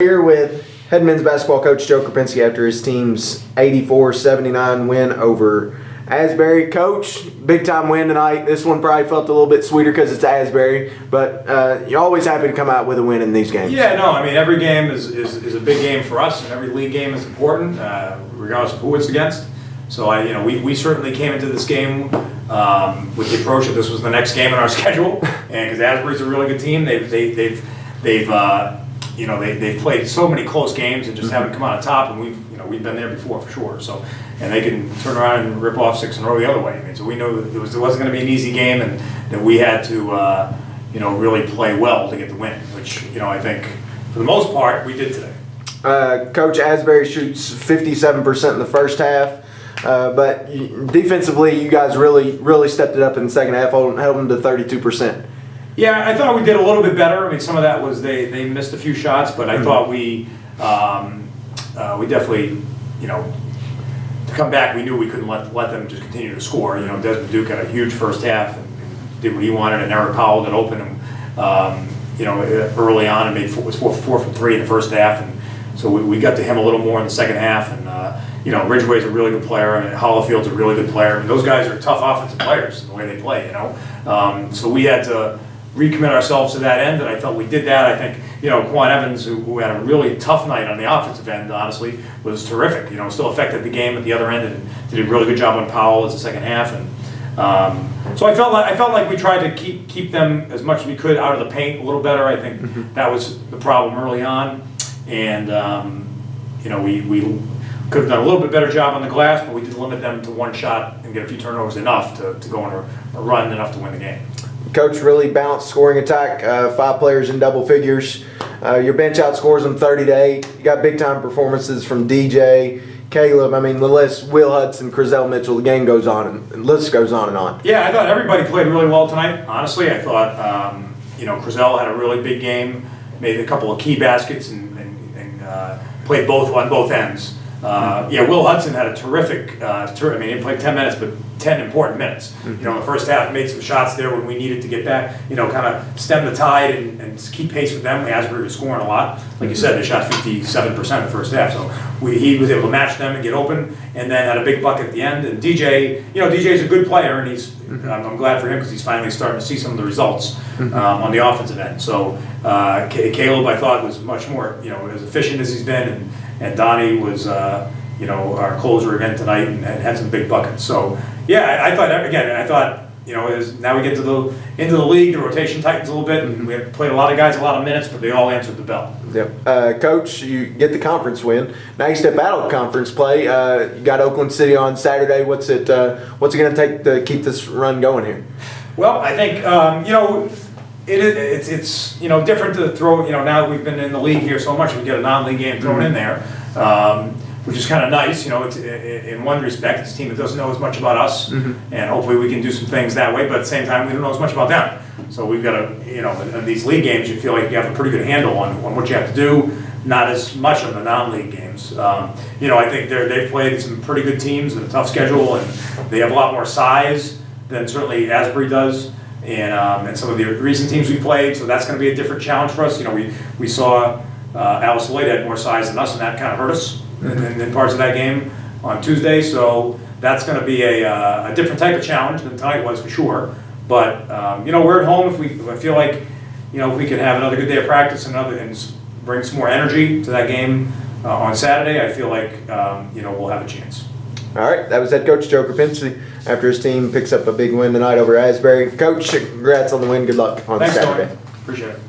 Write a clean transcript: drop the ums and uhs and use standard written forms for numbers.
Here with head men's basketball coach Joe Krupinski after his team's 84-79 win over Asbury. Coach, big time win tonight. This one probably felt a little bit sweeter because it's Asbury, but you're always happy to come out with a win in these games. Yeah, no, I mean every game is a big game for us, and every league game is important, regardless of who it's against. So we certainly came into this game with the approach that this was the next game in our schedule, and because Asbury's a really good team, they've played so many close games and just haven't come out on top, and we've been there before for sure. So, and they can turn around and rip off 6 in a row the other way. I mean, so we know that it wasn't going to be an easy game, and that we had to really play well to get the win, which I think for the most part we did today. Coach, Asbury shoots 57% in the first half, but defensively you guys really stepped it up in the second half, held them to 32%. Yeah, I thought we did a little bit better. I mean, some of that was they missed a few shots, but I thought we definitely, to come back, we knew we couldn't let them just continue to score. Desmond Duke had a huge first half and did what he wanted, and Eric Powell got open him, early on and was 4 from 3 in the first half, and so we got to him a little more in the second half. And Ridgway's a really good player, and Hollifield's a really good player. I mean, those guys are tough offensive players in the way they play. So we had to recommit ourselves to that end, and I felt we did that. I think, Quan Evans, who had a really tough night on the offensive end, honestly, was terrific. Still affected the game at the other end, and did a really good job on Powell as the second half. And so I felt like we tried to keep them as much as we could out of the paint a little better. I think that was the problem early on, and we could have done a little bit better job on the glass, but we did limit them to one shot and get a few turnovers enough to go on a run enough to win the game. Coach, really balanced scoring attack, 5 players in double figures. Your bench outscores them 30-8. You got big time performances from DJ, Caleb. I mean, the list, Will Hudson, Crizel Mitchell, the game goes on, and the list goes on and on. Yeah, I thought everybody played really well tonight, honestly. I thought, Crizel had a really big game, made a couple of key baskets, and played on both ends. Will Hudson had a terrific, he didn't play 10 minutes, but 10 important minutes. In the first half, made some shots there when we needed to get back, kind of stem the tide and keep pace with them. Asbury was scoring a lot. Like you said, they shot 57% in the first half. So he was able to match them and get open, and then had a big bucket at the end. And DJ, DJ's a good player, and I'm glad for him because he's finally starting to see some of the results on the offensive end. So Caleb, I thought, was much more, as efficient as he's been, and Donnie was, our closer again tonight, and had some big buckets. So yeah, I thought as now we get into the league, the rotation tightens a little bit, and we have played a lot of guys a lot of minutes, but they all answered the bell. Yep. Coach, you get the conference win. Now you step out of conference play. You got Oakland City on Saturday. What's it going to take to keep this run going here? Well, I think it's different to throw. Now that we've been in the league here so much, we get a non-league game thrown in there, which is kind of nice. It's, in one respect, it's a team that doesn't know as much about us, and hopefully we can do some things that way. But at the same time, we don't know as much about them. So we've got to, in these league games, you feel like you have a pretty good handle on what you have to do. Not as much on the non-league games. I think they've played some pretty good teams with a tough schedule, and they have a lot more size than certainly Asbury does, and some of the recent teams we played. So that's going to be a different challenge for us. We saw Alice Lloyd had more size than us, and that kind of hurt us in parts of that game on Tuesday. So that's going to be a different type of challenge than tonight was for sure. But we're at home. If I feel like if we can have another good day of practice and bring some more energy to that game on Saturday, I feel like we'll have a chance. All right, that was head coach Joe Krupinski after his team picks up a big win tonight over Asbury. Coach, congrats on the win. Good luck on Saturday. Thanks, Tony. Appreciate it.